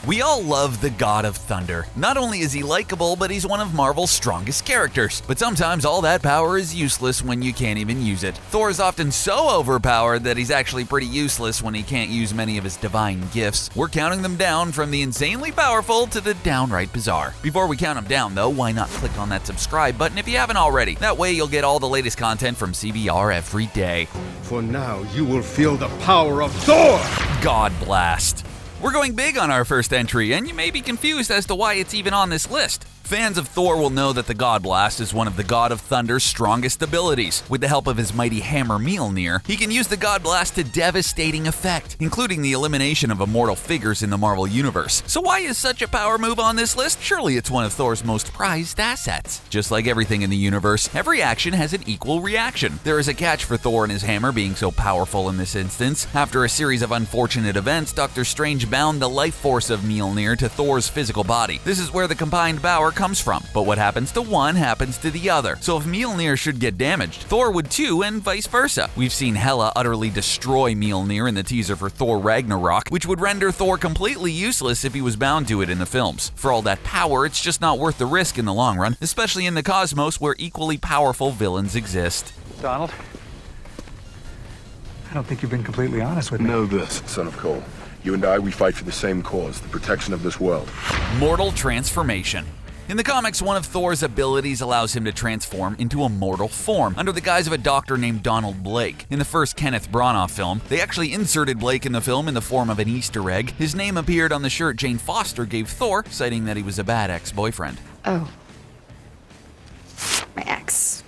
We all love the God of Thunder. Not only is he likable, but he's one of Marvel's strongest characters. But sometimes all that power is useless when you can't even use it. Thor is often so overpowered that he's actually pretty useless when he can't use many of his divine gifts. We're counting them down from the insanely powerful to the downright bizarre. Before we count them down though, why not click on that subscribe button if you haven't already? That way you'll get all the latest content from CBR every day. For now, you will feel the power of Thor! God Blast. We're going big on our first entry, and you may be confused as to why it's even on this list. Fans of Thor will know that the God Blast is one of the God of Thunder's strongest abilities. With the help of his mighty hammer Mjolnir, he can use the God Blast to devastating effect, including the elimination of immortal figures in the Marvel Universe. So why is such a power move on this list? Surely it's one of Thor's most prized assets. Just like everything in the universe, every action has an equal reaction. There is a catch for Thor and his hammer being so powerful in this instance. After a series of unfortunate events, Doctor Strange bound the life force of Mjolnir to Thor's physical body. This is where the combined power comes from, but what happens to one happens to the other. So if Mjolnir should get damaged, Thor would too, and vice versa. We've seen Hela utterly destroy Mjolnir in the teaser for Thor Ragnarok, which would render Thor completely useless if he was bound to it in the films. For all that power, it's just not worth the risk in the long run, especially in the cosmos where equally powerful villains exist. Donald, I don't think you've been completely honest with me. Know this, son of Cole. You and I, we fight for the same cause, the protection of this world. Mortal transformation. In the comics, one of Thor's abilities allows him to transform into a mortal form, under the guise of a doctor named Donald Blake. In the first Kenneth Branagh film, they actually inserted Blake in the film in the form of an Easter egg. His name appeared on the shirt Jane Foster gave Thor, citing that he was a bad ex-boyfriend. Oh. My ex.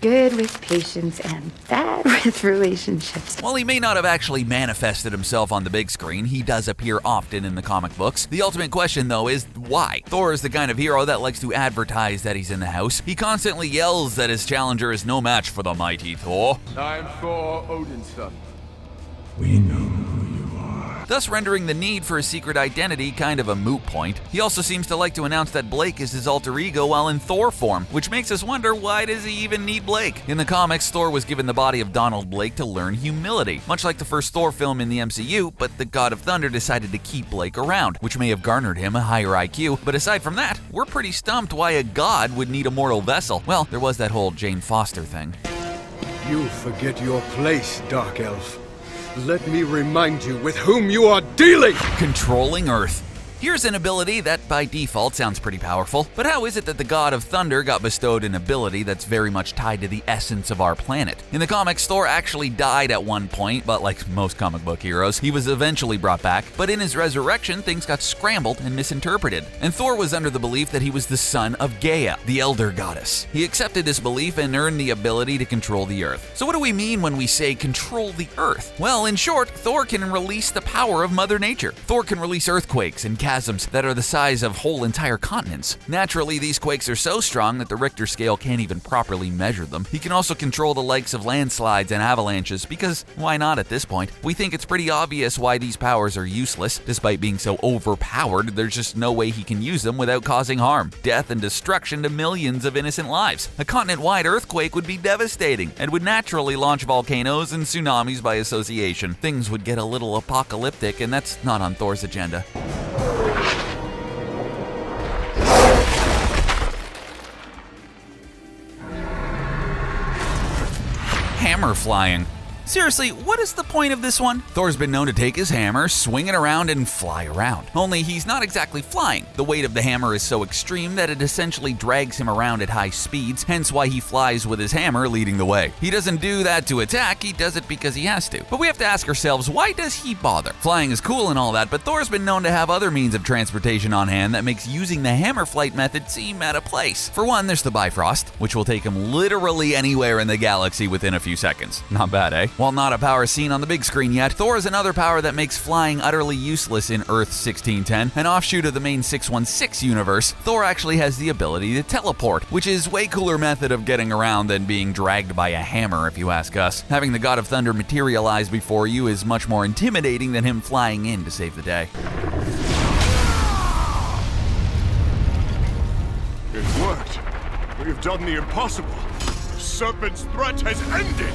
Good with patience and bad with relationships. While he may not have actually manifested himself on the big screen, he does appear often in the comic books. The ultimate question, though, is why? Thor is the kind of hero that likes to advertise that he's in the house. He constantly yells that his challenger is no match for the mighty Thor. I am Thor, Odin's son. We know who you are. Thus rendering the need for a secret identity kind of a moot point. He also seems to like to announce that Blake is his alter ego while in Thor form, which makes us wonder, why does he even need Blake? In the comics, Thor was given the body of Donald Blake to learn humility, much like the first Thor film in the MCU, but the God of Thunder decided to keep Blake around, which may have garnered him a higher IQ, but aside from that, we're pretty stumped why a god would need a mortal vessel. Well, there was that whole Jane Foster thing. You forget your place, Dark Elf. Let me remind you with whom you are dealing! Controlling Earth. Here's an ability that by default sounds pretty powerful, but how is it that the God of Thunder got bestowed an ability that's very much tied to the essence of our planet? In the comics, Thor actually died at one point, but like most comic book heroes, he was eventually brought back, but in his resurrection, things got scrambled and misinterpreted. And Thor was under the belief that he was the son of Gaia, the elder goddess. He accepted this belief and earned the ability to control the Earth. So what do we mean when we say control the Earth? Well, in short, Thor can release the power of Mother Nature. Thor can release earthquakes and chasms that are the size of whole entire continents. Naturally, these quakes are so strong that the Richter scale can't even properly measure them. He can also control the likes of landslides and avalanches, because why not at this point? We think it's pretty obvious why these powers are useless. Despite being so overpowered, there's just no way he can use them without causing harm, death, and destruction to millions of innocent lives. A continent-wide earthquake would be devastating and would naturally launch volcanoes and tsunamis by association. Things would get a little apocalyptic, and that's not on Thor's agenda. Hammer flying. Seriously, what is the point of this one? Thor's been known to take his hammer, swing it around, and fly around. Only he's not exactly flying. The weight of the hammer is so extreme that it essentially drags him around at high speeds, hence why he flies with his hammer leading the way. He doesn't do that to attack, he does it because he has to. But we have to ask ourselves, why does he bother? Flying is cool and all that, but Thor's been known to have other means of transportation on hand that makes using the hammer flight method seem out of place. For one, there's the Bifrost, which will take him literally anywhere in the galaxy within a few seconds. Not bad, eh? While not a power seen on the big screen yet, Thor is another power that makes flying utterly useless in Earth 1610. An offshoot of the main 616 universe, Thor actually has the ability to teleport, which is way cooler method of getting around than being dragged by a hammer, if you ask us. Having the God of Thunder materialize before you is much more intimidating than him flying in to save the day. It worked. We have done the impossible. The serpent's threat has ended.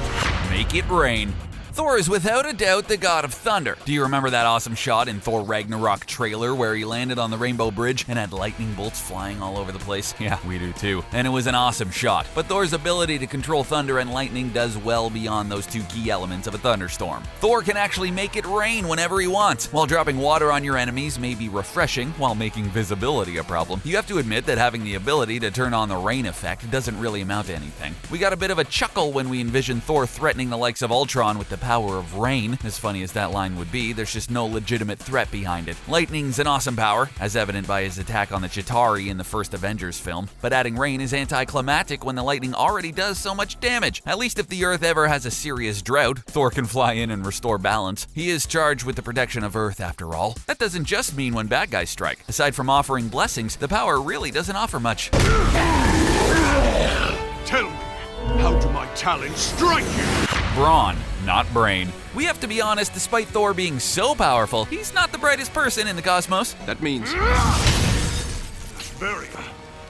Make it rain. Thor is without a doubt the god of thunder. Do you remember that awesome shot in Thor Ragnarok trailer where he landed on the Rainbow Bridge and had lightning bolts flying all over the place? Yeah, we do too. And it was an awesome shot. But Thor's ability to control thunder and lightning does well beyond those two key elements of a thunderstorm. Thor can actually make it rain whenever he wants. While dropping water on your enemies may be refreshing while making visibility a problem, you have to admit that having the ability to turn on the rain effect doesn't really amount to anything. We got a bit of a chuckle when we envisioned Thor threatening the likes of Ultron with the power of rain. As funny as that line would be, there's just no legitimate threat behind it. Lightning's an awesome power, as evident by his attack on the Chitauri in the first Avengers film, but adding rain is anticlimactic when the lightning already does so much damage. At least if the Earth ever has a serious drought, Thor can fly in and restore balance. He is charged with the protection of Earth after all. That doesn't just mean when bad guys strike. Aside from offering blessings, the power really doesn't offer much. Tell me, how do my talents strike you? Brawn, not brain. We have to be honest, despite Thor being so powerful, he's not the brightest person in the cosmos. That means... This barrier.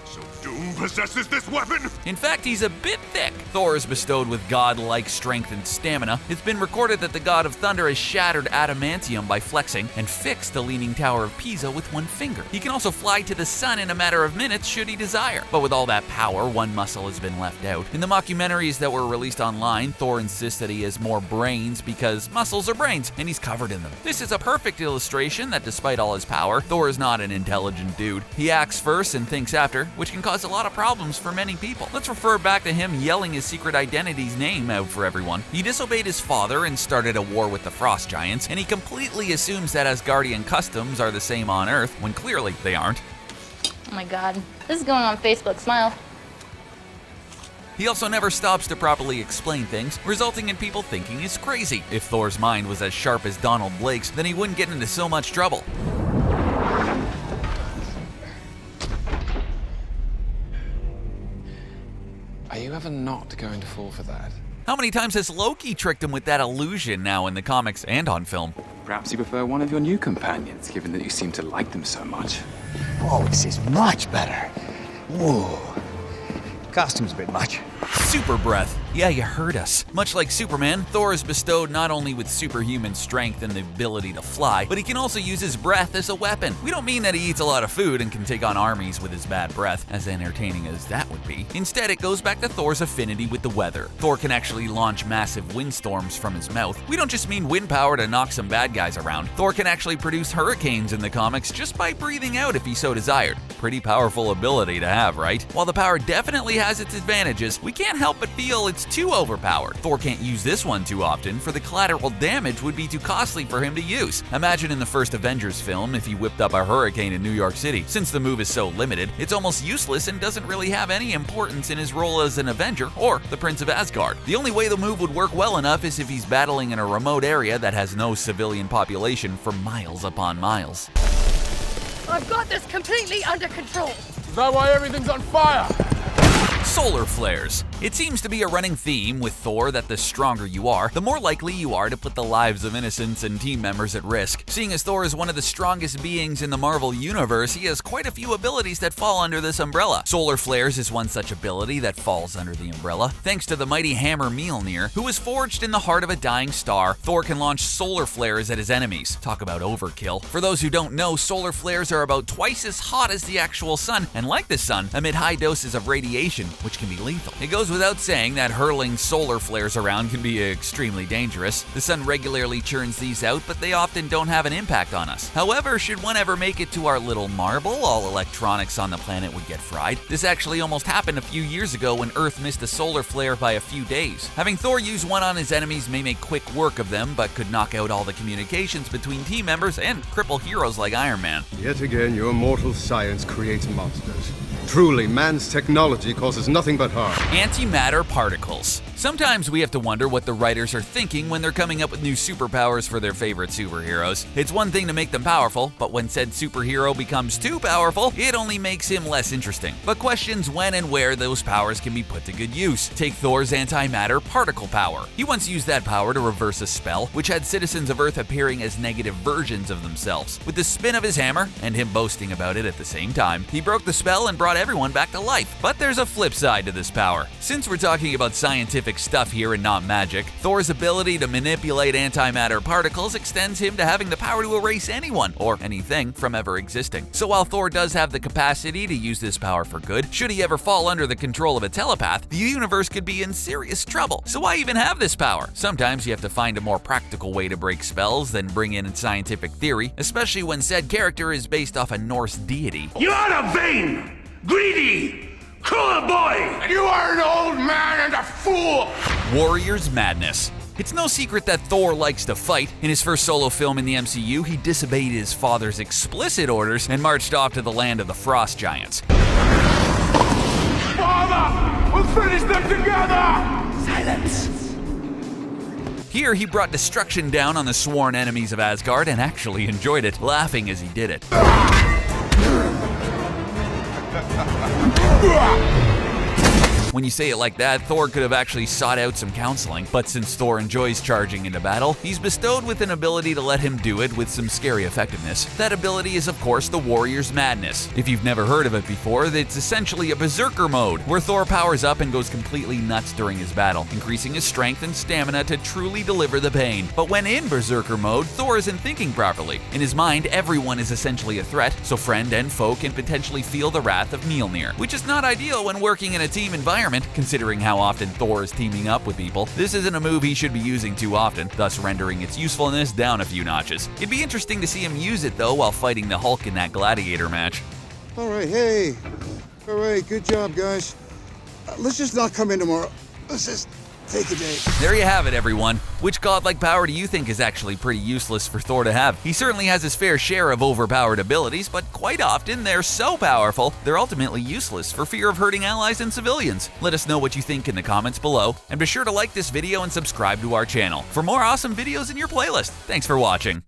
So Doom possesses this weapon? In fact, he's a bit thick. Thor is bestowed with god-like strength and stamina. It's been recorded that the god of thunder has shattered adamantium by flexing and fixed the Leaning Tower of Pisa with one finger. He can also fly to the sun in a matter of minutes should he desire. But with all that power, one muscle has been left out. In the mockumentaries that were released online, Thor insists that he has more brains because muscles are brains, and he's covered in them. This is a perfect illustration that despite all his power, Thor is not an intelligent dude. He acts first and thinks after, which can cause a lot of problems for many people. Let's refer back to him yelling his secret identity's name out for everyone. He disobeyed his father and started a war with the Frost Giants, and he completely assumes that Asgardian customs are the same on Earth, when clearly they aren't. Oh my god, this is going on Facebook, smile. He also never stops to properly explain things, resulting in people thinking he's crazy. If Thor's mind was as sharp as Donald Blake's, then he wouldn't get into so much trouble. Are you ever not going to fall for that? How many times has Loki tricked him with that illusion now in the comics and on film? Perhaps you prefer one of your new companions, given that you seem to like them so much. Oh, this is much better. Whoa. Costume's a bit much. Super breath. Yeah, you heard us. Much like Superman, Thor is bestowed not only with superhuman strength and the ability to fly, but he can also use his breath as a weapon. We don't mean that he eats a lot of food and can take on armies with his bad breath, as entertaining as that would be. Instead, it goes back to Thor's affinity with the weather. Thor can actually launch massive windstorms from his mouth. We don't just mean wind power to knock some bad guys around. Thor can actually produce hurricanes in the comics just by breathing out if he so desired. Pretty powerful ability to have, right? While the power definitely has its advantages, we can't help but feel it's too overpowered. Thor can't use this one too often, for the collateral damage would be too costly for him to use. Imagine in the first Avengers film if he whipped up a hurricane in New York City. Since the move is so limited, it's almost useless and doesn't really have any importance in his role as an Avenger or the Prince of Asgard. The only way the move would work well enough is if he's battling in a remote area that has no civilian population for miles upon miles. I've got this completely under control. Is that why everything's on fire? Solar flares. It seems to be a running theme with Thor that the stronger you are, the more likely you are to put the lives of innocents and team members at risk. Seeing as Thor is one of the strongest beings in the Marvel Universe, he has quite a few abilities that fall under this umbrella. Solar flares is one such ability that falls under the umbrella. Thanks to the mighty hammer Mjolnir, who was forged in the heart of a dying star, Thor can launch solar flares at his enemies. Talk about overkill. For those who don't know, solar flares are about twice as hot as the actual sun, and like the sun, emit high doses of radiation, which can be lethal. It goes without saying that hurling solar flares around can be extremely dangerous. The sun regularly churns these out, but they often don't have an impact on us. However, should one ever make it to our little marble, all electronics on the planet would get fried. This actually almost happened a few years ago when Earth missed a solar flare by a few days. Having Thor use one on his enemies may make quick work of them, but could knock out all the communications between team members and cripple heroes like Iron Man. Yet again, your mortal science creates monsters. Truly, man's technology causes nothing but harm. Antimatter particles. Sometimes we have to wonder what the writers are thinking when they're coming up with new superpowers for their favorite superheroes. It's one thing to make them powerful, but when said superhero becomes too powerful, it only makes him less interesting. But questions when and where those powers can be put to good use. Take Thor's antimatter particle power. He once used that power to reverse a spell, which had citizens of Earth appearing as negative versions of themselves. With the spin of his hammer, and him boasting about it at the same time, he broke the spell and brought everyone back to life. But there's a flip side to this power. Since we're talking about scientific scientific stuff here and not magic. Thor's ability to manipulate antimatter particles extends him to having the power to erase anyone or anything from ever existing. So while Thor does have the capacity to use this power for good, should he ever fall under the control of a telepath, the universe could be in serious trouble. So why even have this power? Sometimes you have to find a more practical way to break spells than bring in scientific theory, especially when said character is based off a Norse deity. You are a vain, greedy, cruel boy! And you are an old man and a fool! Warrior's Madness. It's no secret that Thor likes to fight. In his first solo film in the MCU, he disobeyed his father's explicit orders and marched off to the land of the Frost Giants. Father! We'll finish them together! Silence! Here, he brought destruction down on the sworn enemies of Asgard and actually enjoyed it, laughing as he did it. When you say it like that, Thor could have actually sought out some counseling, but since Thor enjoys charging into battle, he's bestowed with an ability to let him do it with some scary effectiveness. That ability is of course the Warrior's Madness. If you've never heard of it before, it's essentially a berserker mode, where Thor powers up and goes completely nuts during his battle, increasing his strength and stamina to truly deliver the pain. But when in berserker mode, Thor isn't thinking properly. In his mind, everyone is essentially a threat, so friend and foe can potentially feel the wrath of Mjolnir, which is not ideal when working in a team environment, considering how often Thor is teaming up with people. This isn't a move he should be using too often, thus rendering its usefulness down a few notches. It'd be interesting to see him use it though while fighting the Hulk in that gladiator match. Alright, hey. Alright, good job, guys. Let's just not come in tomorrow. Let's just take a day. There you have it, everyone. Which godlike power do you think is actually pretty useless for Thor to have? He certainly has his fair share of overpowered abilities, but quite often they're so powerful, they're ultimately useless for fear of hurting allies and civilians. Let us know what you think in the comments below, and be sure to like this video and subscribe to our channel for more awesome videos in your playlist. Thanks for watching.